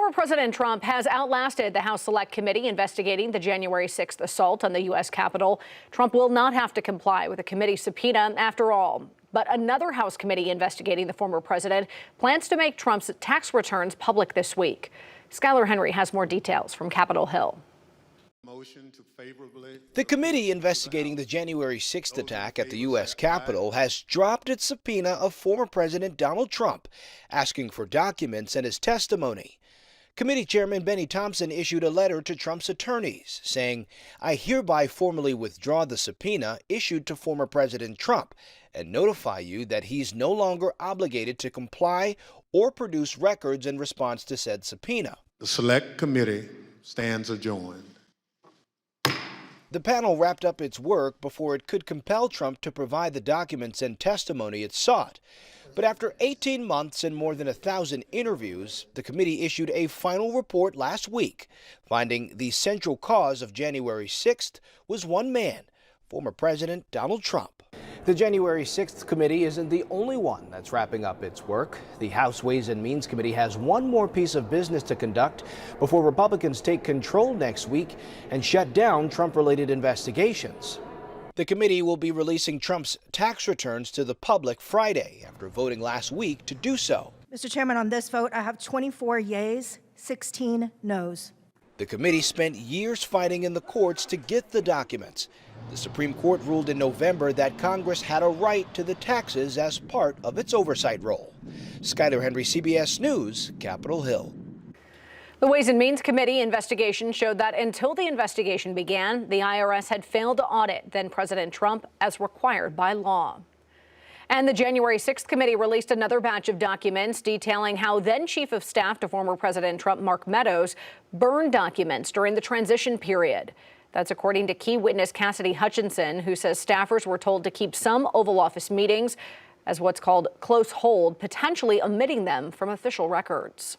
Former President Trump has outlasted the House Select Committee investigating the January 6th assault on the U.S. Capitol. Trump will not have to comply with a committee subpoena after all. But another House committee investigating the former president plans to make Trump's tax returns public this week. Skylar Henry has more details from Capitol Hill. The committee investigating the January 6th attack at the U.S. Capitol has dropped its subpoena of former President Donald Trump, asking for documents and his testimony. Committee Chairman Benny Thompson issued a letter to Trump's attorneys saying, "I hereby formally withdraw the subpoena issued to former President Trump and notify you that he's no longer obligated to comply or produce records in response to said subpoena." The Select Committee stands adjourned. The panel wrapped up its work before it could compel Trump to provide the documents and testimony it sought. But after 18 months and more than 1,000 interviews, the committee issued a final report last week, finding the central cause of January 6th was one man, former President Donald Trump. The January 6th committee isn't the only one that's wrapping up its work. The House Ways and Means Committee has one more piece of business to conduct before Republicans take control next week and shut down Trump-related investigations. The committee will be releasing Trump's tax returns to the public Friday after voting last week to do so. Mr. Chairman, on this vote, I have 24 yeas, 16 noes. The committee spent years fighting in the courts to get the documents. The Supreme Court ruled in November that Congress had a right to the taxes as part of its oversight role. Skylar Henry, CBS News, Capitol Hill. The Ways and Means Committee investigation showed that until the investigation began, the IRS had failed to audit then-President Trump as required by law. And the January 6th committee released another batch of documents detailing how then-Chief of Staff to former President Trump, Mark Meadows, burned documents during the transition period. That's according to key witness Cassidy Hutchinson, who says staffers were told to keep some Oval Office meetings as what's called close hold, potentially omitting them from official records.